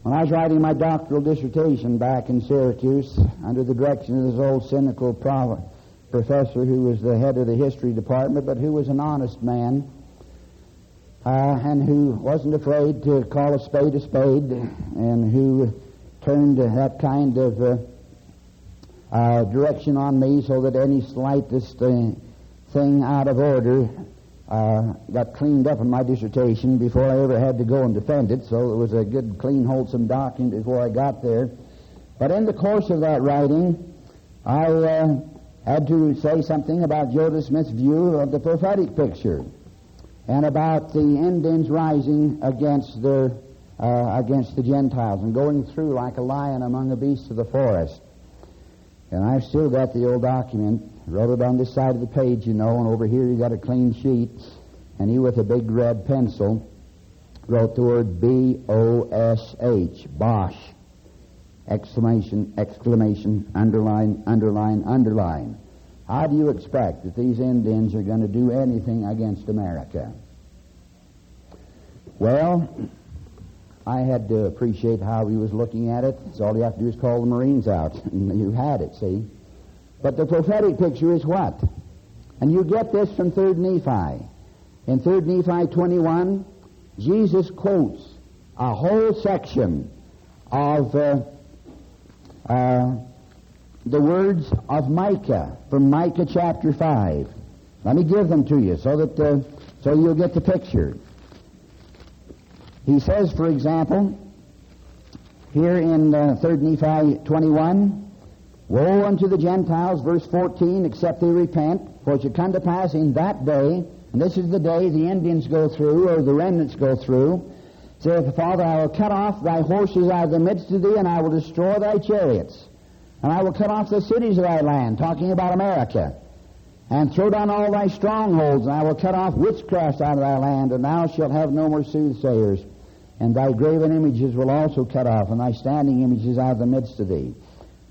When I was writing my doctoral dissertation back in Syracuse, under the direction of this old cynical professor who was the head of the history department, but who was an honest man, and who wasn't afraid to call a spade, and who turned that kind of direction on me so that any slightest thing out of order got cleaned up in my dissertation before I ever had to go and defend it, so it was a good, clean, wholesome document before I got there. But in the course of that writing, I had to say something about Joseph Smith's view of the prophetic picture and about the Indians rising against the Gentiles and going through like a lion among the beasts of the forest. And I've still got the old document. Wrote it on this side of the page, you know, and over here you got a clean sheet. And he, with a big red pencil, wrote the word B-O-S-H, Bosh, exclamation, underline, underline, underline. How do you expect that these Indians are going to do anything against America? Well, I had to appreciate how he was looking at it. So all you have to do is call the Marines out, and you had it, see? But the prophetic picture is what? And you get this from 3rd Nephi. In 3rd Nephi 21, Jesus quotes a whole section of the words of Micah, from Micah chapter 5. Let me give them to you so you'll get the picture. He says, for example, here in 3rd Nephi 21, woe unto the Gentiles, verse 14, except they repent, for it shall come to pass in that day, and this is the day the Indians go through, or the remnants go through, saith the Father, I will cut off thy horses out of the midst of thee, and I will destroy thy chariots. And I will cut off the cities of thy land, talking about America, and throw down all thy strongholds, and I will cut off witchcraft out of thy land, and thou shalt have no more soothsayers. And thy graven images will also cut off, and thy standing images out of the midst of thee.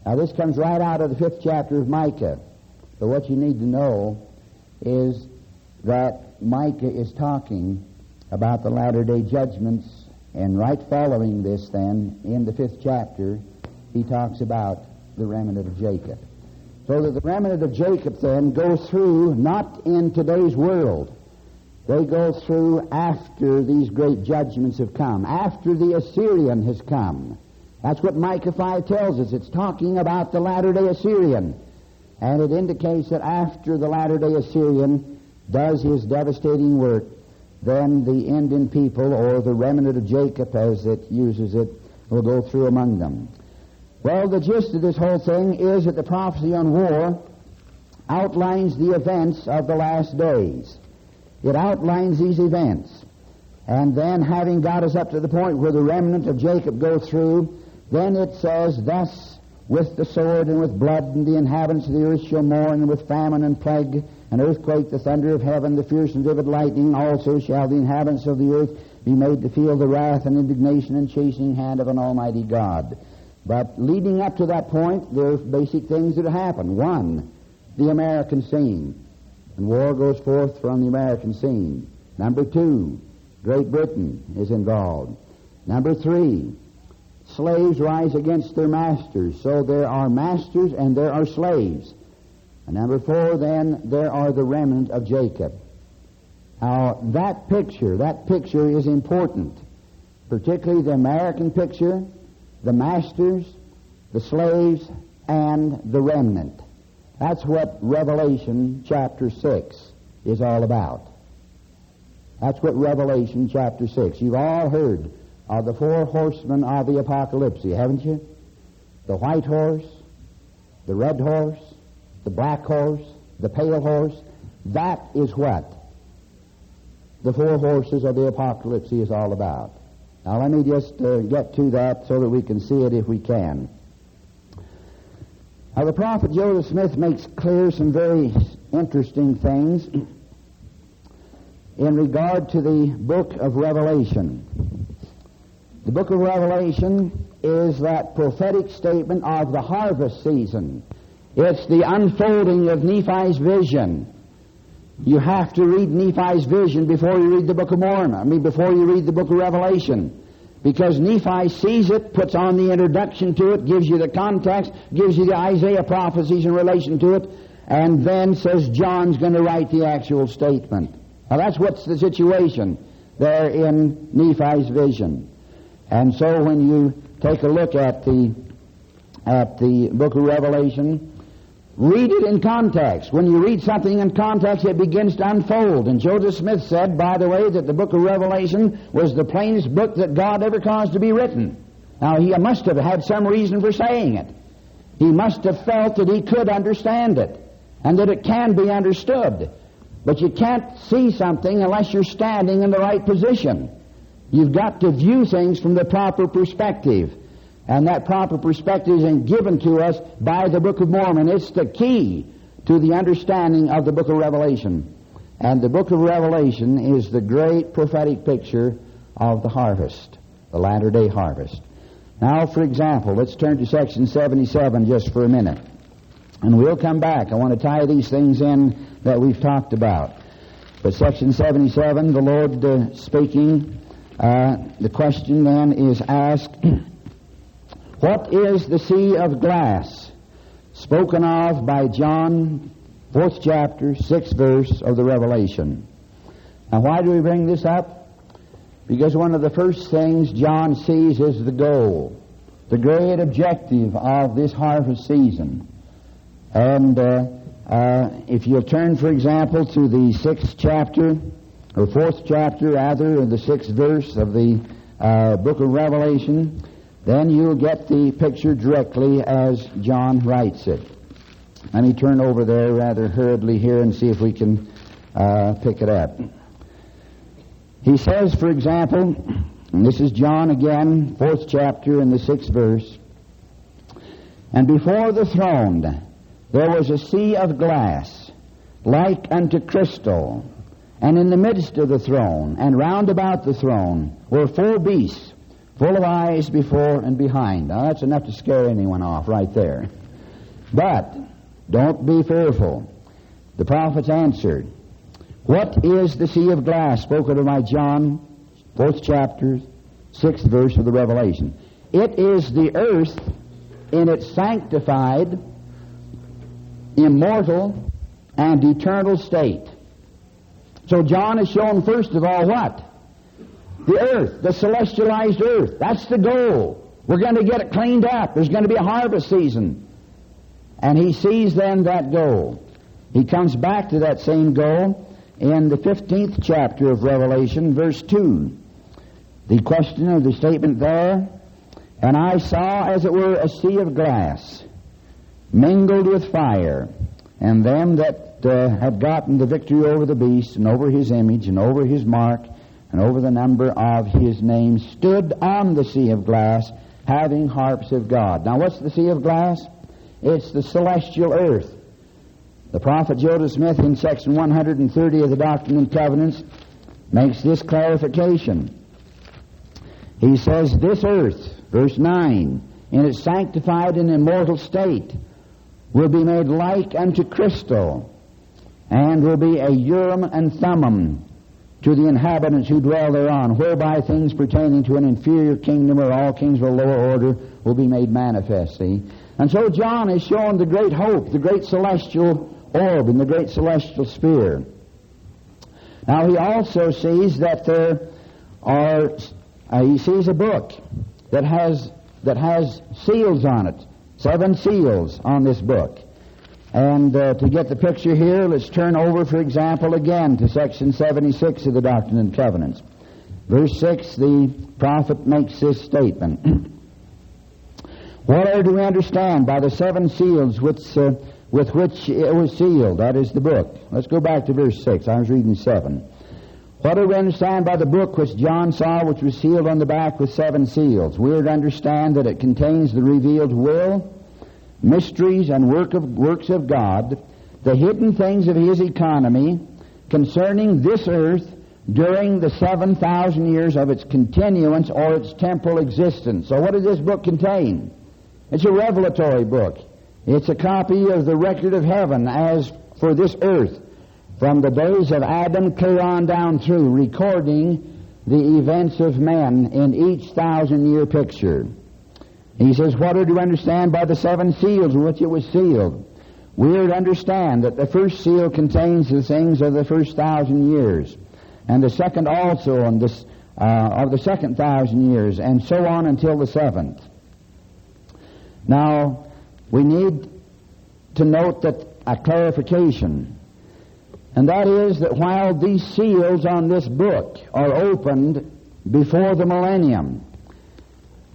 Now this comes right out of the 5th chapter of Micah. But what you need to know is that Micah is talking about the latter-day judgments, and right following this then, in the 5th chapter, he talks about the remnant of Jacob. So that the remnant of Jacob then goes through, not in today's world, they go through after these great judgments have come, after the Assyrian has come. That's what Micah 5 tells us. It's talking about the latter-day Assyrian. And it indicates that after the latter-day Assyrian does his devastating work, then the Indian people, or the remnant of Jacob as it uses it, will go through among them. Well, the gist of this whole thing is that the prophecy on war outlines the events of the last days. It outlines these events. And then, having got us up to the point where the remnant of Jacob go through, then it says, thus with the sword and with blood, and the inhabitants of the earth shall mourn, and with famine and plague, and earthquake, the thunder of heaven, the fierce and vivid lightning, also shall the inhabitants of the earth be made to feel the wrath and indignation and chastening hand of an almighty God. But leading up to that point, there are basic things that happen. One, the American scene. And war goes forth from the American scene. Number 2, Great Britain is involved. Number 3, slaves rise against their masters. So there are masters and there are slaves. And number 4, then, there are the remnant of Jacob. Now, that picture is important. Particularly the American picture, the masters, the slaves, and the remnant. That's what Revelation chapter 6 is all about. That's what Revelation chapter 6. You've all heard of the 4 horsemen of the apocalypse, haven't you? The white horse, the red horse, the black horse, the pale horse. That is what the 4 horses of the apocalypse is all about. Now let me just get to that so that we can see it if we can. Now, the prophet Joseph Smith makes clear some very interesting things in regard to the book of Revelation. The book of Revelation is that prophetic statement of the harvest season. It's the unfolding of Nephi's vision. You have to read Nephi's vision before you read the book of Mormon. Before you read the book of Revelation. because Nephi sees it, puts on the introduction to it, gives you the context, gives you the Isaiah prophecies in relation to it, and then says John's going to write the actual statement. Now that's what's the situation there in Nephi's vision. And so when you take a look at the book of Revelation, read it in context. When you read something in context, it begins to unfold. And Joseph Smith said, by the way, that the book of Revelation was the plainest book that God ever caused to be written. Now, he must have had some reason for saying it. He must have felt that he could understand it, and that it can be understood. But you can't see something unless you're standing in the right position. You've got to view things from the proper perspective. And that proper perspective is given to us by the Book of Mormon. It's the key to the understanding of the Book of Revelation. And the Book of Revelation is the great prophetic picture of the harvest, the latter-day harvest. Now, for example, let's turn to section 77 just for a minute. And we'll come back. I want to tie these things in that we've talked about. But section 77, the Lord speaking, the question then is asked, what is the sea of glass spoken of by John, 4th chapter, 6th verse of the Revelation? Now, why do we bring this up? Because one of the first things John sees is the goal, the great objective of this harvest season. And if you'll turn, for example, to the 6th chapter, or 4th chapter, rather, of the 6th verse of the book of Revelation, then you'll get the picture directly as John writes it. Let me turn over there rather hurriedly here and see if we can pick it up. He says, for example, and this is John again, 4th chapter and the 6th verse, and before the throne there was a sea of glass, like unto crystal, and in the midst of the throne, and round about the throne, were 4 beasts, full of eyes before and behind. Now, that's enough to scare anyone off right there. But don't be fearful. The prophets answered, what is the sea of glass spoken of by John, 4th chapter, 6th verse of the Revelation? It is the earth in its sanctified, immortal, and eternal state. So John is shown, first of all, what? The earth, the celestialized earth. That's the goal. We're going to get it cleaned up. There's going to be a harvest season. And he sees then that goal. He comes back to that same goal in the 15th chapter of Revelation, verse 2. The question of the statement there, and I saw as it were a sea of glass, mingled with fire, and them that had gotten the victory over the beast, and over his image, and over his mark, and over the number of his name, stood on the sea of glass, having harps of God. Now, what's the sea of glass? It's the celestial earth. The prophet Joseph Smith, in section 130 of the Doctrine and Covenants, makes this clarification. He says, this earth, verse 9, in its sanctified and immortal state, will be made like unto crystal, and will be a Urim and Thummim to the inhabitants who dwell thereon, whereby things pertaining to an inferior kingdom or all kings of a lower order will be made manifest, see? And so John is showing the great hope, the great celestial orb and the great celestial sphere. Now he also sees that there are, he sees a book that has seals on it, 7 seals on this book. And to get the picture here, let's turn over, for example, again to section 76 of the Doctrine and Covenants. Verse 6, the prophet makes this statement. Whatever do we understand by the 7 seals with which it was sealed? That is the book. Let's go back to verse 6. I was reading 7. What do we understand by the book which John saw, which was sealed on the back with 7 seals? We are to understand that it contains the revealed will, mysteries, and works of God, the hidden things of his economy concerning this earth during the 7,000 years of its continuance or its temporal existence. So what does this book contain? It's a revelatory book. It's a copy of the record of heaven as for this earth, from the days of Adam clear on down through, recording the events of men in each 1,000-year picture. He says, what are to understand by the 7 seals with which it was sealed? We are to understand that the first seal contains the things of the first 1,000 years, and the second also of the second 1,000 years, and so on until the 7th. Now, we need to note that a clarification, and that is that while these seals on this book are opened before the millennium,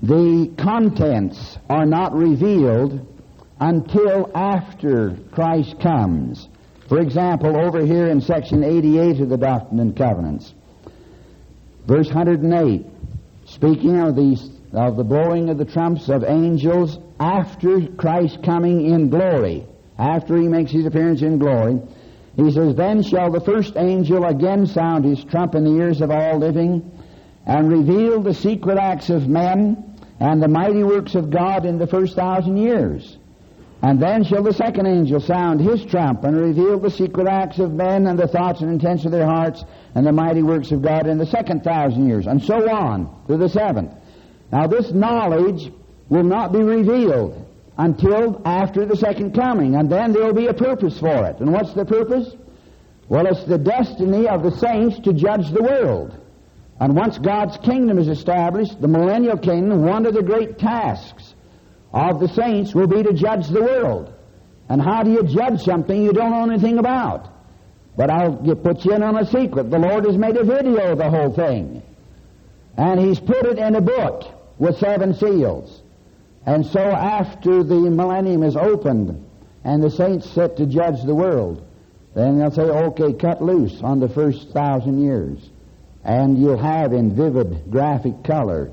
the contents are not revealed until after Christ comes. For example, over here in section 88 of the Doctrine and Covenants, verse 108, speaking of the blowing of the trumps of angels after Christ's coming in glory, after he makes his appearance in glory, he says, then shall the first angel again sound his trump in the ears of all living, and reveal the secret acts of men, and the mighty works of God in the first 1,000 years. And then shall the second angel sound his trump, and reveal the secret acts of men, and the thoughts and intents of their hearts, and the mighty works of God in the second 1,000 years, and so on to the 7th. Now this knowledge will not be revealed until after the second coming, and then there will be a purpose for it. And what's the purpose? Well, it's the destiny of the saints to judge the world. And once God's kingdom is established, the millennial kingdom, one of the great tasks of the saints will be to judge the world. And how do you judge something you don't know anything about? But I'll put you in on a secret. The Lord has made a video of the whole thing. And He's put it in a book with 7 seals. And so after the millennium is opened and the saints set to judge the world, then they'll say, okay, cut loose on the first 1,000 years. And you'll have in vivid graphic color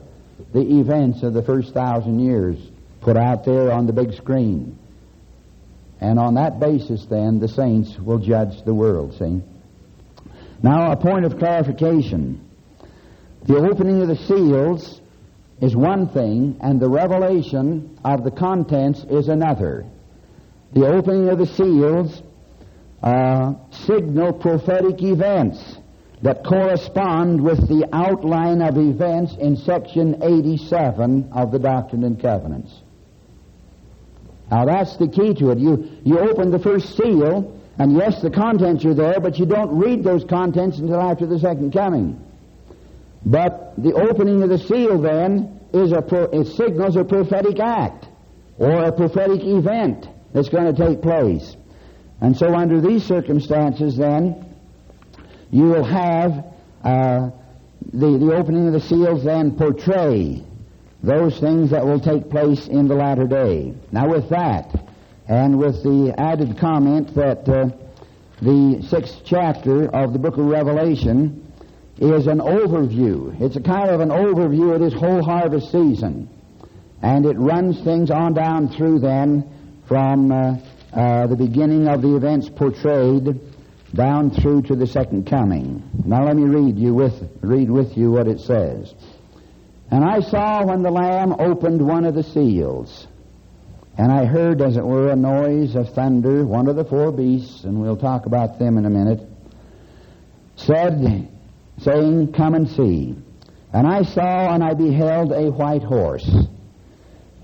the events of the first 1,000 years put out there on the big screen. And on that basis, then, the saints will judge the world, see? Now, a point of clarification. The opening of the seals is one thing, and the revelation of the contents is another. The opening of the seals signal prophetic events that correspond with the outline of events in section 87 of the Doctrine and Covenants. Now that's the key to it. You open the first seal, and yes, the contents are there, but you don't read those contents until after the second coming. But the opening of the seal then it signals a prophetic act or a prophetic event that's going to take place. And so under these circumstances then, you will have the opening of the seals then portray those things that will take place in the latter day. Now with that, and with the added comment that the 6th chapter of the book of Revelation is an overview. It's a kind of an overview of this whole harvest season. And it runs things on down through then from the beginning of the events portrayed down through to the second coming. Now let me read with you what it says. And I saw when the Lamb opened one of the seals, and I heard, as it were, a noise of thunder. One of the 4 beasts, and we'll talk about them in a minute, saying, come and see. And I saw, and I beheld a white horse,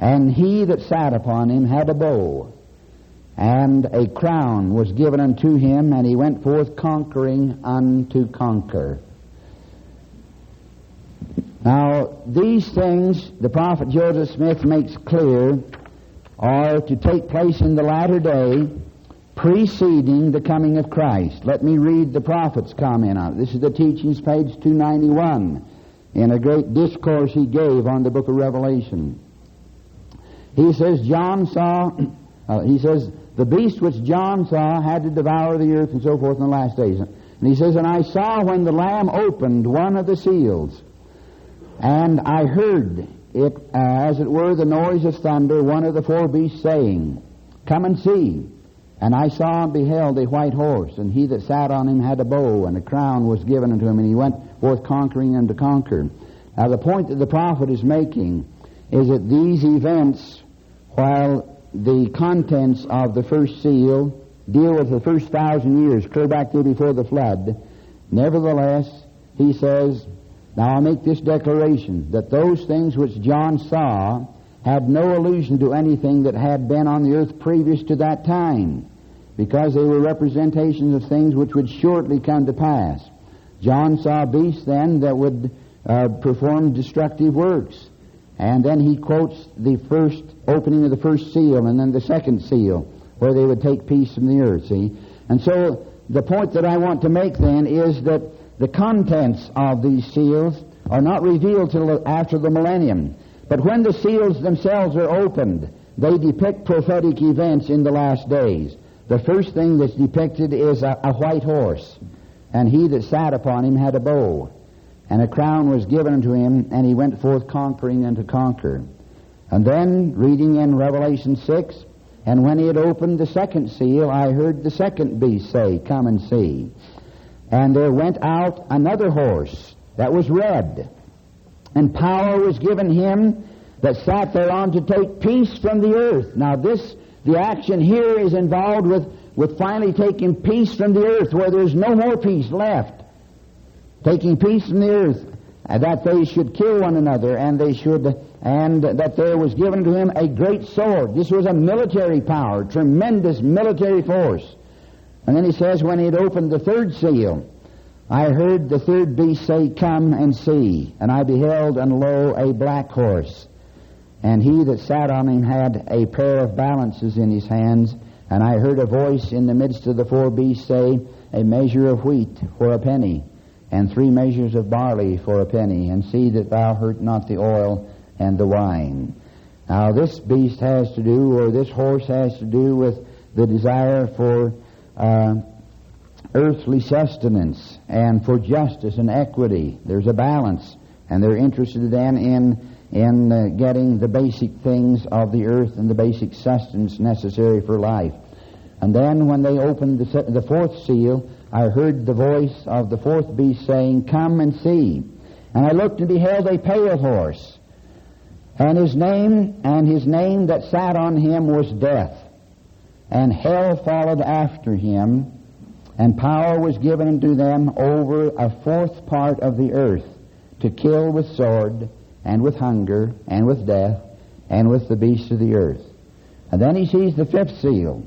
and he that sat upon him had a bow, and a crown was given unto him, and he went forth conquering unto conquer. Now, these things, the prophet Joseph Smith makes clear, are to take place in the latter day, preceding the coming of Christ. Let me read the prophet's comment on it. This is the Teachings, page 291, in a great discourse he gave on the book of Revelation. He says, the beast which John saw had to devour the earth and so forth in the last days. And he says, and I saw when the Lamb opened one of the seals, and I heard it, as it were, the noise of thunder, one of the 4 beasts saying, come and see. And I saw and beheld a white horse, and he that sat on him had a bow, and a crown was given unto him, and he went forth conquering and to conquer. Now the point that the prophet is making is that these events, while the contents of the first seal deal with the first 1,000 years, clear back there before the flood, nevertheless, he says, Now I'll make this declaration, that those things which John saw had no allusion to anything that had been on the earth previous to that time, because they were representations of things which would shortly come to pass. John saw beasts then that would perform destructive works. And then he quotes the first opening of the first seal and then the second seal, where they would take peace from the earth, see? And so the point that I want to make then is that the contents of these seals are not revealed till after the millennium. But when the seals themselves are opened, they depict prophetic events in the last days. The first thing that's depicted is a white horse, and he that sat upon him had a bow, and a crown was given unto him, and he went forth conquering and to conquer. And then, reading in Revelation 6, and when he had opened the second seal, I heard the second beast say, Come and see. And there went out another horse that was red, and power was given him that sat thereon to take peace from the earth. Now the action here is involved with finally taking peace from the earth, where there's no more peace left. Taking peace from the earth, that they should kill one another, and that there was given to him a great sword. This was a military power, tremendous military force. And then he says, when he had opened the third seal, I heard the third beast say, Come and see. And I beheld, and lo, a black horse. And he that sat on him had a pair of balances in his hands. And I heard a voice in the midst of the four beasts say, A measure of wheat for a penny, and 3 measures of barley for a penny, and see that thou hurt not the oil and the wine. Now this beast has to do, or this horse has to do with the desire for earthly sustenance and for justice and equity. There's a balance, and they're interested then in getting the basic things of the earth and the basic sustenance necessary for life. And then when they opened the fourth seal, I heard the voice of the fourth beast saying, Come and see. And I looked and beheld a pale horse, and his name that sat on him was Death, and hell followed after him, and power was given unto them over a fourth part of the earth, to kill with sword, and with hunger, and with death, and with the beasts of the earth. And then he sees the fifth seal.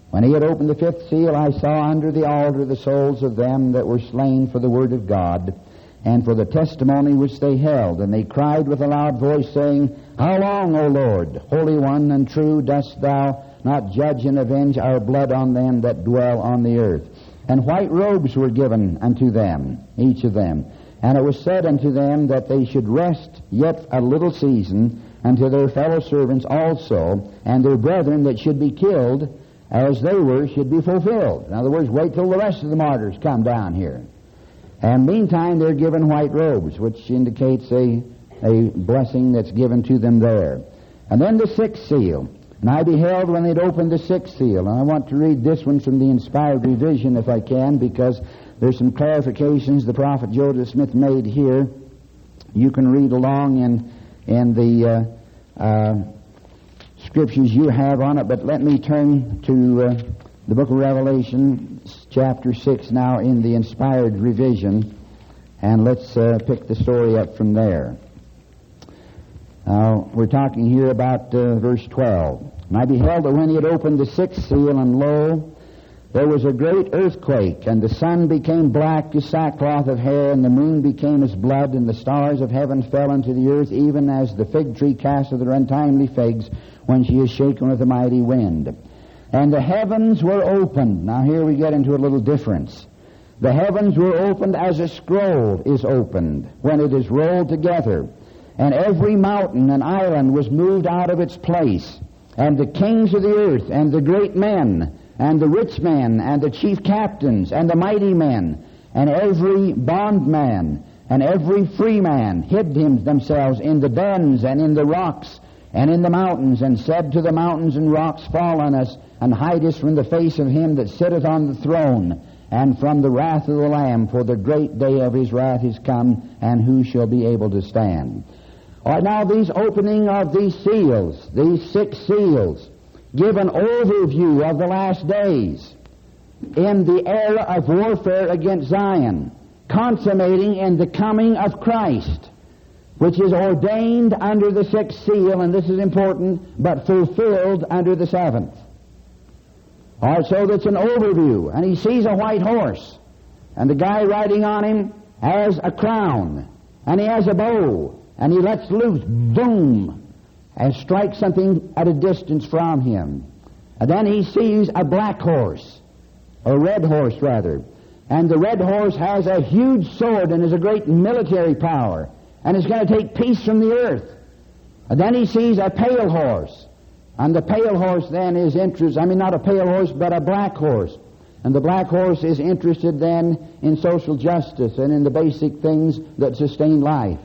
When he had opened the fifth seal, I saw under the altar the souls of them that were slain for the word of God, and for the testimony which they held. And they cried with a loud voice, saying, How long, O Lord, Holy One and true, dost thou not judge and avenge our blood on them that dwell on the earth? And white robes were given unto them, each of them. And it was said unto them that they should rest yet a little season unto their fellow servants also, and their brethren that should be killed as they were should be fulfilled. In other words, wait till the rest of the martyrs come down here. And meantime, they're given white robes, which indicates a blessing that's given to them there. And then the sixth seal. And I beheld when they'd opened the sixth seal. And I want to read this one from the Inspired Revision, if I can, because there's some clarifications the prophet Joseph Smith made here. You can read along in the scriptures you have on it, but let me turn to the book of Revelation, chapter 6 now in the Inspired Revision, and let's pick the story up from there. Now, we're talking here about verse 12. And I beheld that when he had opened the sixth seal, and lo, there was a great earthquake, and the sun became black as sackcloth of hair, and the moon became as blood, and the stars of heaven fell into the earth, even as the fig tree casteth her untimely figs when she is shaken with a mighty wind. And the heavens were opened. Now here we get into a little difference. The heavens were opened as a scroll is opened when it is rolled together. And every mountain and island was moved out of its place. And the kings of the earth, and the great men, and the rich men, and the chief captains, and the mighty men, and every bondman, and every free man hid themselves in the dens, and in the rocks, and in the mountains, and said to the mountains and rocks, Fall on us, and hide us from the face of him that sitteth on the throne, and from the wrath of the Lamb, for the great day of his wrath is come, and who shall be able to stand? All right, now these opening of these seals, these six seals, give an overview of the last days in the era of warfare against Zion. consummating in the coming of Christ, which is ordained under the sixth seal, and this is important, but fulfilled under the seventh. All right, so that's an overview. And he sees a white horse, and the guy riding on him has a crown, and he has a bow, and he lets loose, boom, and strikes something at a distance from him. And then he sees a black horse, a red horse rather, and the red horse has a huge sword and is a great military power, and is going to take peace from the earth. And then he sees a pale horse, and the pale horse then is interested, not a pale horse, but a black horse. And the black horse is interested then in social justice and in the basic things that sustain life.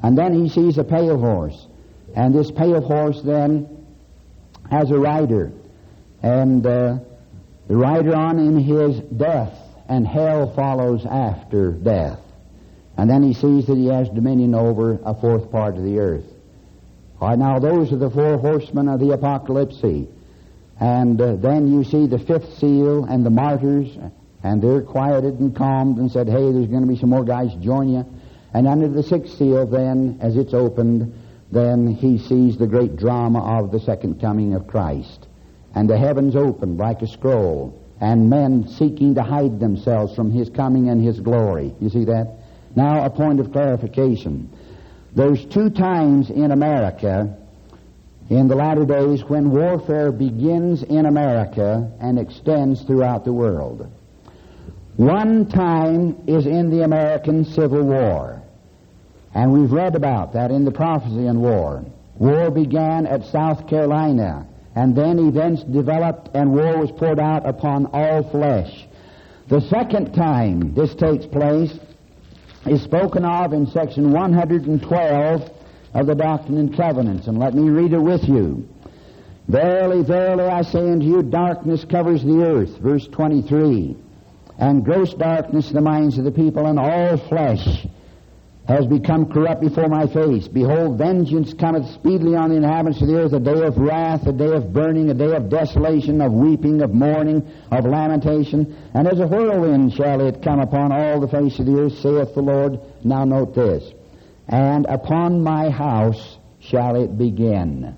And then he sees a pale horse. And this pale horse then has a rider. And the rider on him is death, and hell follows after death. And then he sees that he has dominion over a fourth part of the earth. All right, now those are the four horsemen of the apocalypse. And then you see the fifth seal and the martyrs, and they're quieted and calmed and said, hey, there's going to be some more guys join you. And under the sixth seal then, as it's opened, then he sees the great drama of the second coming of Christ. And the heavens opened like a scroll, and men seeking to hide themselves from his coming and his glory. You see that? Now a point of clarification. There's two times in America in the latter days when warfare begins in America and extends throughout the world. One time is in the American Civil War, and we've read about that in the Prophecy and War. War began at South Carolina, and then events developed and war was poured out upon all flesh. The second time this takes place is spoken of in section 112 of the Doctrine and Covenants, and let me read it with you. Verily, verily, I say unto you, darkness covers the earth, verse 23, and gross darkness the minds of the people, and all flesh has become corrupt before my face. Behold, vengeance cometh speedily on the inhabitants of the earth, a day of wrath, a day of burning, a day of desolation, of weeping, of mourning, of lamentation. And as a whirlwind shall it come upon all the face of the earth, saith the Lord. Now note this. And upon my house shall it begin.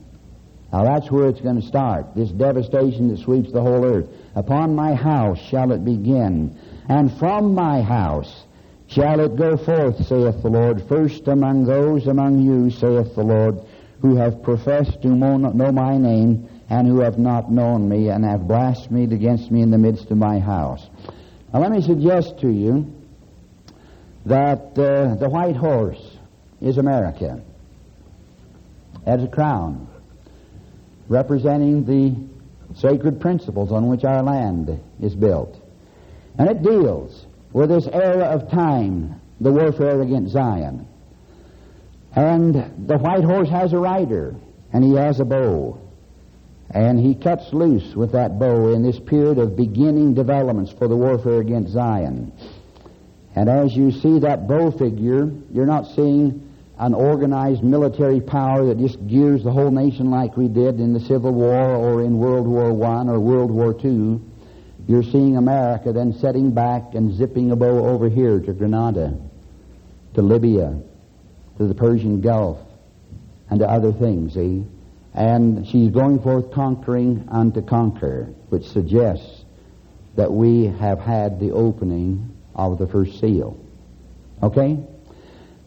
Now that's where it's going to start, this devastation that sweeps the whole earth. Upon my house shall it begin, and from my house shall it go forth, saith the Lord, first among those among you, saith the Lord, who have professed to know my name, and who have not known me, and have blasphemed against me in the midst of my house. Now let me suggest to you that the white horse is America. As a crown, representing the sacred principles on which our land is built. And it deals with this era of time, the warfare against Zion. And the white horse has a rider, and he has a bow. And he cuts loose with that bow in this period of beginning developments for the warfare against Zion. And as you see that bow figure, you're not seeing an organized military power that just gears the whole nation like we did in the Civil War or in World War I or World War II. You're seeing America then setting back and zipping a bow over here to Grenada, to Libya, to the Persian Gulf, and to other things, see? And she's going forth conquering unto conquer, which suggests that we have had the opening of the first seal. Okay?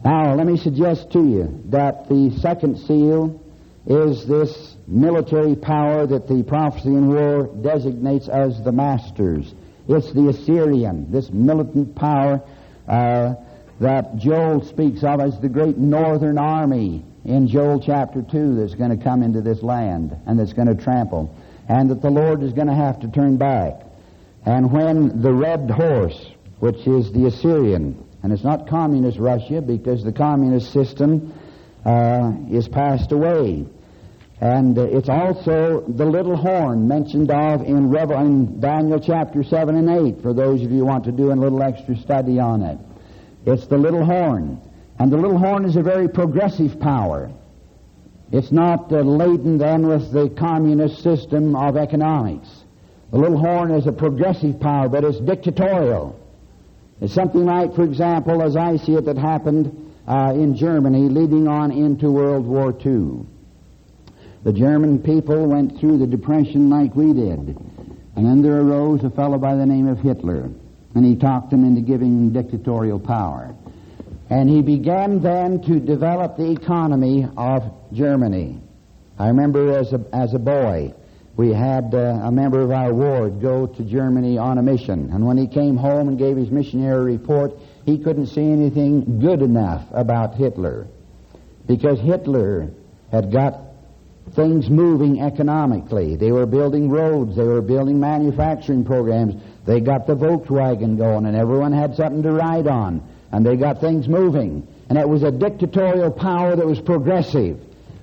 Now, let me suggest to you that the second seal is this military power that the Prophecy and War designates as the masters. It's the Assyrian, this militant power that Joel speaks of as the great northern army in Joel chapter 2 that's going to come into this land and that's going to trample, and that the Lord is going to have to turn back. And when the red horse, which is the Assyrian, and it's not communist Russia because the communist system is passed away. And it's also the little horn mentioned of in Daniel chapter 7 and 8, for those of you who want to do a little extra study on it. It's the little horn. And the little horn is a very progressive power. It's not laden then with the communist system of economics. The little horn is a progressive power, but it's dictatorial. It's something like, for example, as I see it, that happened in Germany leading on into World War II. The German people went through the Depression like we did. And then there arose a fellow by the name of Hitler, and he talked them into giving dictatorial power. And he began then to develop the economy of Germany. I remember as a boy, we had a member of our ward go to Germany on a mission. And when he came home and gave his missionary report, he couldn't see anything good enough about Hitler. Because Hitler had got things moving economically. They were building roads. They were building manufacturing programs. They got the Volkswagen going, and everyone had something to ride on. And they got things moving. And it was a dictatorial power that was progressive.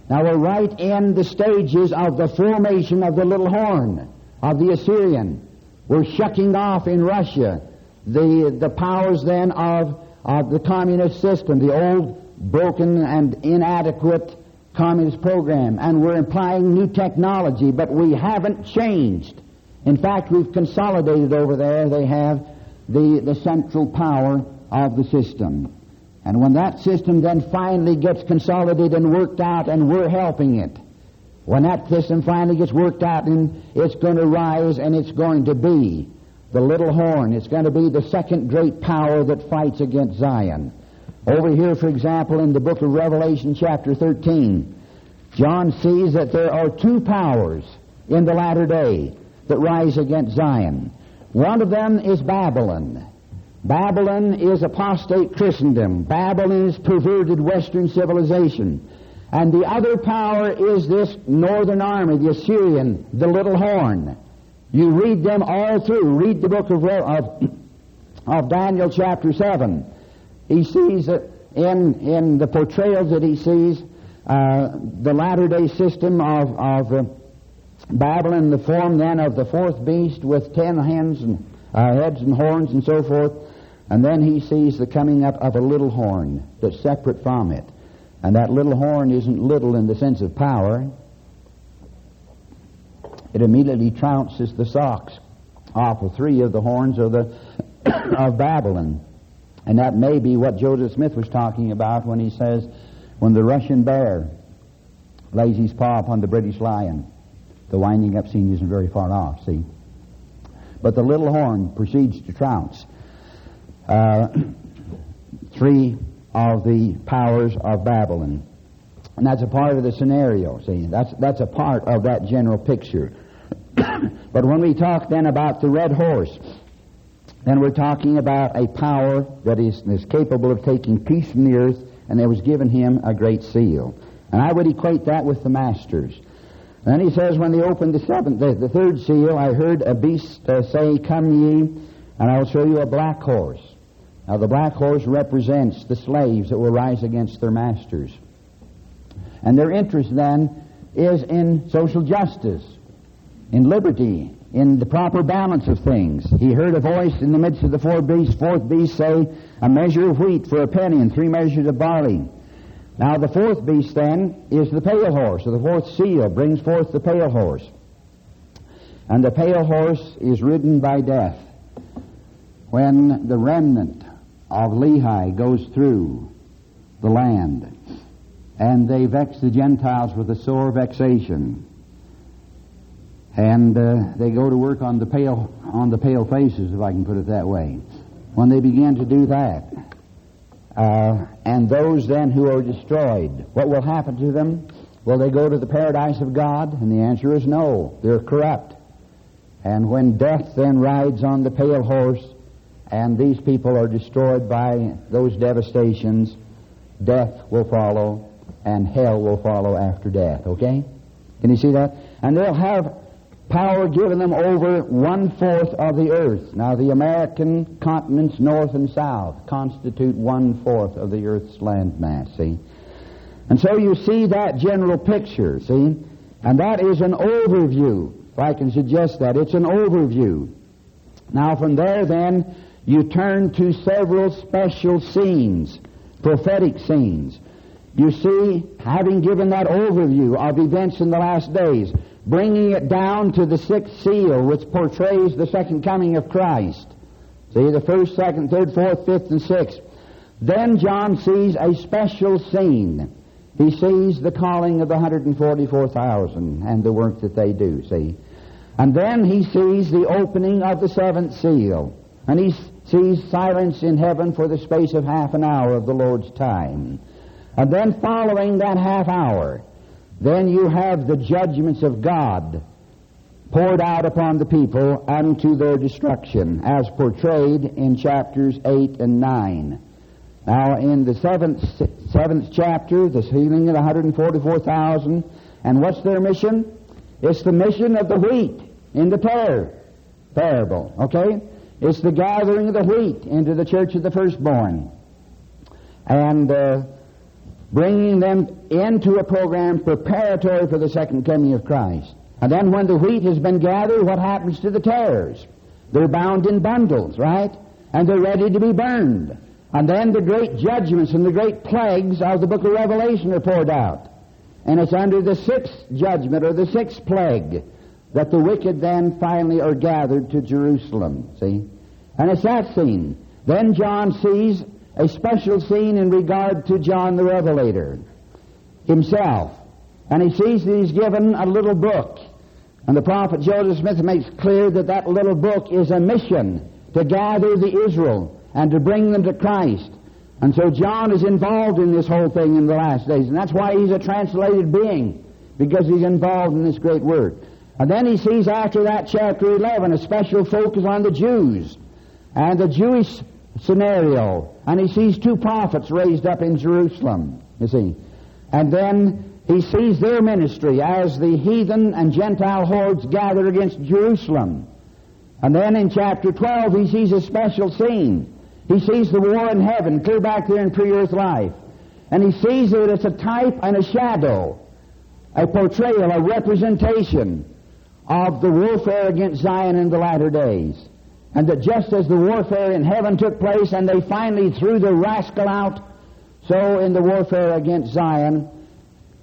Now we're right in the stages of the formation of the little horn of the Assyrian. We're shucking off in Russia the powers then of the communist system, the old broken and inadequate communist program. And we're implying new technology, but we haven't changed. In fact, we've consolidated over there. They have the central power of the system. And when that system then finally gets consolidated and worked out, and we're helping it, when that system finally gets worked out, and it's going to rise, and it's going to be the little horn. It's going to be the second great power that fights against Zion. Over here, for example, in the book of Revelation chapter 13, John sees that there are two powers in the latter day that rise against Zion. One of them is Babylon. Babylon is apostate Christendom. Babylon is perverted Western civilization. And the other power is this northern army, the Assyrian, the little horn. You read them all through. Read the book of Daniel chapter 7. He sees that in the portrayals that he sees, the latter-day system of Babylon, the form then of the fourth beast with 10 heads and horns and so forth. And then he sees the coming up of a little horn that's separate from it. And that little horn isn't little in the sense of power. It immediately trounces the socks off of 3 of the horns of Babylon. And that may be what Joseph Smith was talking about when he says, when the Russian bear lays his paw upon the British lion, the winding up scene isn't very far off, see? But the little horn proceeds to trounce 3 of the powers of Babylon. And that's a part of the scenario, see? That's a part of that general picture. But when we talk then about the red horse, then we're talking about a power that is capable of taking peace from the earth, and there was given him a great seal. And I would equate that with the masters. And then he says, when they opened the third seal, I heard a beast say, Come ye, and I will show you a black horse. Now the black horse represents the slaves that will rise against their masters. And their interest then is in social justice, in liberty, in the proper balance of things. He heard a voice in the midst of the fourth beast say, a measure of wheat for a penny and 3 measures of barley. Now the fourth beast then is the pale horse, or the fourth seal brings forth the pale horse. And the pale horse is ridden by death. When the remnant of Lehi goes through the land, and they vex the Gentiles with a sore vexation, and they go to work on the pale faces, if I can put it that way. When they begin to do that, and those then who are destroyed, what will happen to them? Will they go to the paradise of God? And the answer is no. They're corrupt. And when death then rides on the pale horse, and these people are destroyed by those devastations, death will follow, and hell will follow after death. Okay? Can you see that? And they'll have power given them over 1/4 of the earth. Now, the American continents, north and south, constitute 1/4 of the earth's landmass, see? And so you see that general picture, see? And that is an overview, if I can suggest that. It's an overview. Now, from there, then, you turn to several special scenes, prophetic scenes. You see, having given that overview of events in the last days, bringing it down to the 6th seal, which portrays the second coming of Christ. See, the first, second, third, fourth, fifth, and sixth. Then John sees a special scene. He sees the calling of the 144,000 and the work that they do, see. And then he sees the opening of the seventh seal. And he sees silence in heaven for the space of half an hour of the Lord's time. And then following that half hour, then you have the judgments of God poured out upon the people unto their destruction, as portrayed in chapters 8 and 9. Now, in the seventh chapter, the healing of the 144,000, and what's their mission? It's the mission of the wheat in the parable, okay? It's the gathering of the wheat into the church of the firstborn, and bringing them into a program preparatory for the second coming of Christ. And then when the wheat has been gathered, what happens to the tares? They're bound in bundles, right? And they're ready to be burned. And then the great judgments and the great plagues of the book of Revelation are poured out. And it's under the sixth judgment, or the sixth plague, that the wicked then finally are gathered to Jerusalem, see? And it's that scene. Then John sees a special scene in regard to John the Revelator himself. And he sees that he's given a little book. And the prophet Joseph Smith makes clear that that little book is a mission to gather the Israel and to bring them to Christ. And so John is involved in this whole thing in the last days. And that's why he's a translated being, because he's involved in this great work. And then he sees after that, chapter 11, a special focus on the Jews and the Jewish scenario. And he sees two prophets raised up in Jerusalem, you see. And then he sees their ministry as the heathen and Gentile hordes gather against Jerusalem. And then in chapter 12, he sees a special scene. He sees the war in heaven, clear back there in pre-earth life. And he sees that it's a type and a shadow, a portrayal, a representation of the warfare against Zion in the latter days. And that just as the warfare in heaven took place and they finally threw the rascal out, so in the warfare against Zion,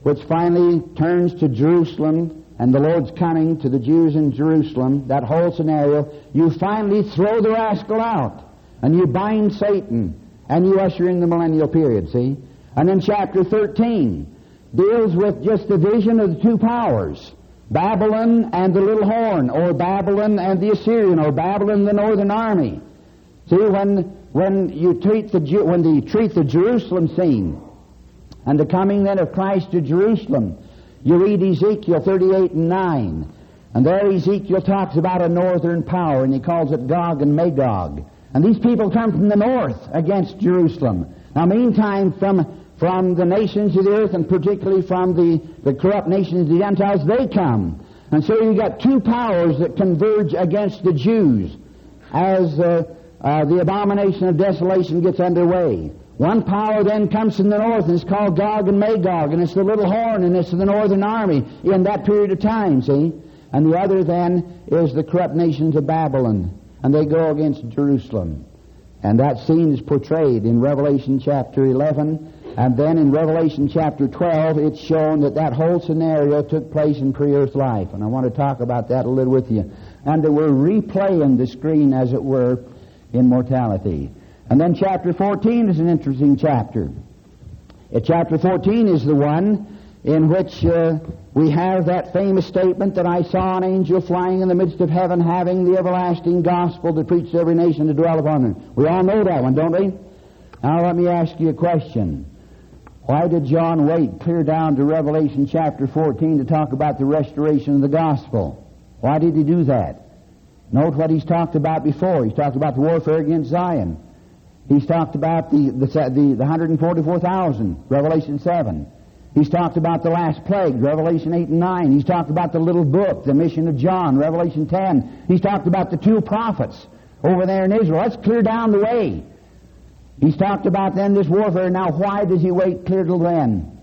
which finally turns to Jerusalem and the Lord's coming to the Jews in Jerusalem, that whole scenario, you finally throw the rascal out. And you bind Satan, and you usher in the millennial period, see? And then chapter 13 deals with just the vision of the two powers, Babylon and the little horn, or Babylon and the Assyrian, or Babylon and the northern army. See, when you treat the Jerusalem scene, and the coming then of Christ to Jerusalem, you read Ezekiel 38 and 9. And there Ezekiel talks about a northern power, and he calls it Gog and Magog. And these people come from the north against Jerusalem. Now, meantime, from the nations of the earth, and particularly from the corrupt nations of the Gentiles, they come. And so you've got two powers that converge against the Jews as the abomination of desolation gets underway. One power then comes from the north, and it's called Gog and Magog, and it's the little horn, and it's the northern army in that period of time, see? And the other then is the corrupt nations of Babylon. And they go against Jerusalem. And that scene is portrayed in Revelation chapter 11. And then in Revelation chapter 12, it's shown that that whole scenario took place in pre-earth life. And I want to talk about that a little with you. And that we're replaying the screen, as it were, in mortality. And then chapter 14 is an interesting chapter. Chapter 14 is the one in which we have that famous statement that I saw an angel flying in the midst of heaven, having the everlasting gospel to preach to every nation to dwell upon them. We all know that one, don't we? Now let me ask you a question. Why did John wait clear down to Revelation chapter 14 to talk about the restoration of the gospel? Why did he do that? Note what he's talked about before. He's talked about the warfare against Zion. He's talked about the 144,000, Revelation 7. He's talked about the last plague, Revelation 8 and 9. He's talked about the little book, the mission of John, Revelation 10. He's talked about the two prophets over there in Israel. Let's clear down the way. He's talked about then this warfare. Now, why does he wait clear till then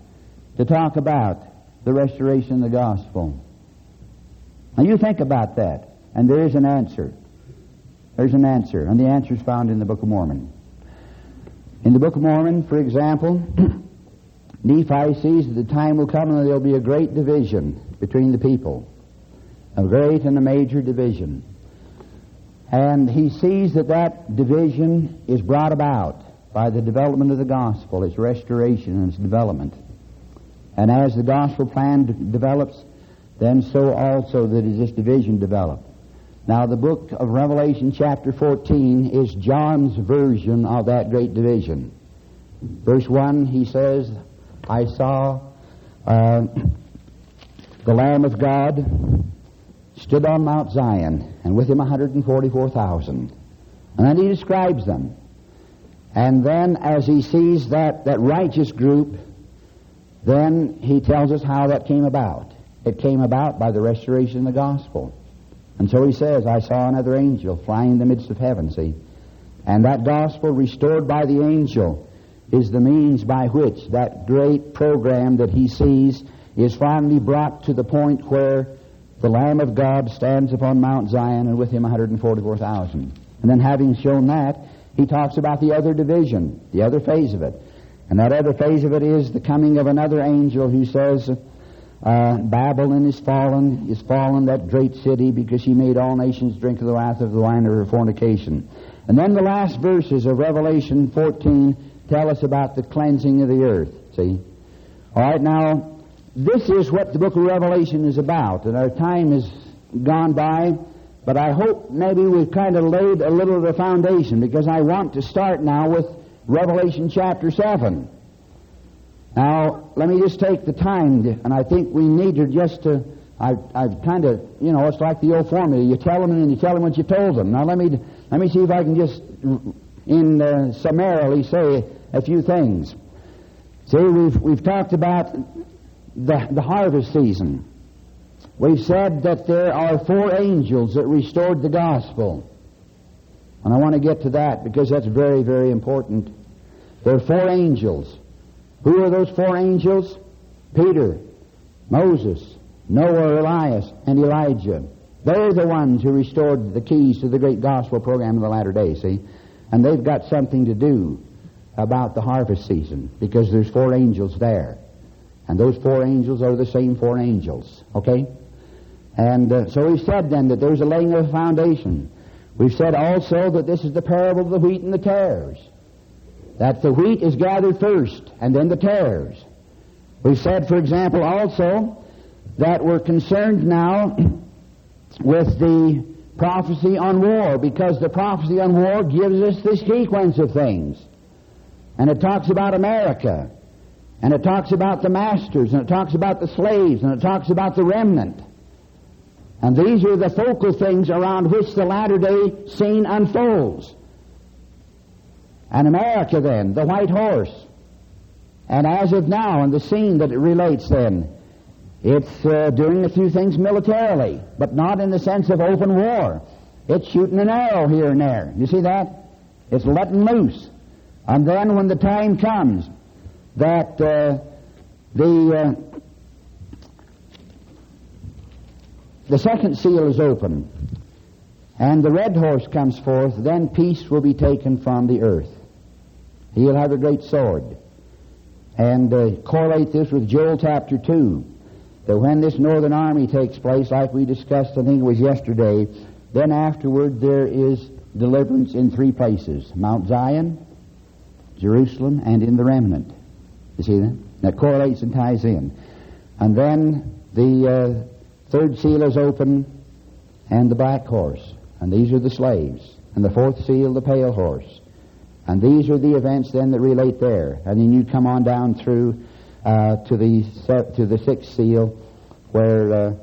to talk about the restoration of the gospel? Now, you think about that, and there is an answer. There's an answer, and the answer is found in the Book of Mormon. In the Book of Mormon, for example, Nephi sees that the time will come when there will be a great division between the people, a great and a major division. And he sees that that division is brought about by the development of the gospel, its restoration and its development. And as the gospel plan develops, then so also that is this division developed. Now the book of Revelation chapter 14 is John's version of that great division. Verse 1, he says, I saw the Lamb of God stood on Mount Zion, and with him 144,000. And then he describes them. And then as he sees that righteous group, then he tells us how that came about. It came about by the restoration of the gospel. And so he says, I saw another angel flying in the midst of heaven, see. And that gospel restored by the angel is the means by which that great program that he sees is finally brought to the point where the Lamb of God stands upon Mount Zion, and with him 144,000. And then having shown that, he talks about the other division, the other phase of it. And that other phase of it is the coming of another angel who says, Babylon is fallen, that great city, because she made all nations drink of the wrath of the wine of her fornication. And then the last verses of Revelation 14 tell us about the cleansing of the earth, see. All right, now, this is what the book of Revelation is about, and our time has gone by, but I hope maybe we've kind of laid a little of the foundation, because I want to start now with Revelation chapter 7. Now, let me just take the time, and I think we need to just to, I've kind of, it's like the old formula. You tell them, and then you tell them what you told them. Now, let me see if I can just, summarily say a few things. See, we've talked about the harvest season. We've said that there are 4 angels that restored the gospel. And I want to get to that because that's very, very important. There are 4 angels. Who are those 4 angels? Peter, Moses, Noah, Elias, and Elijah. They're the ones who restored the keys to the great gospel program of the latter days, see? And they've got something to do about the harvest season because there's 4 angels there. And those 4 angels are the same 4 angels, okay? And so we've said then that there's a laying of a foundation. We've said also that this is the parable of the wheat and the tares. That the wheat is gathered first, and then the tares. We've said, for example, also that we're concerned now with the prophecy on war, because the prophecy on war gives us the sequence of things. And it talks about America, and it talks about the masters, and it talks about the slaves, and it talks about the remnant. And these are the focal things around which the latter-day scene unfolds. And America then, the white horse. And as of now, in the scene that it relates then, it's doing a few things militarily, but not in the sense of open war. It's shooting an arrow here and there. You see that? It's letting loose. And then when the time comes that the second seal is open and the red horse comes forth, then peace will be taken from the earth. He'll have a great sword. And correlate this with Joel chapter 2, that when this northern army takes place, like we discussed, I think it was yesterday, then afterward there is deliverance in 3 places: Mount Zion, Jerusalem, and in the remnant. You see that? That correlates and ties in. And then the third seal is open, and the black horse. And these are the slaves. And the 4th seal, the pale horse. And these are the events then that relate there. And then you come on down through to the 6th seal, where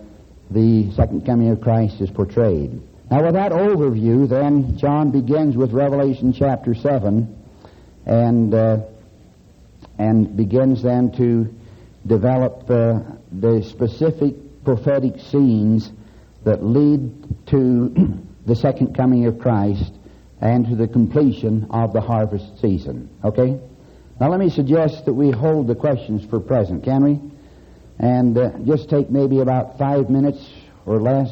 the second coming of Christ is portrayed. Now with that overview, then, John begins with Revelation chapter 7, and begins then to develop the specific prophetic scenes that lead to the second coming of Christ and to the completion of the harvest season. Okay? Now let me suggest that we hold the questions for present, can we? And just take maybe about 5 minutes or less,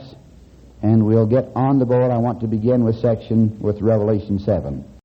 and we'll get on the board. I want to begin with Revelation 7.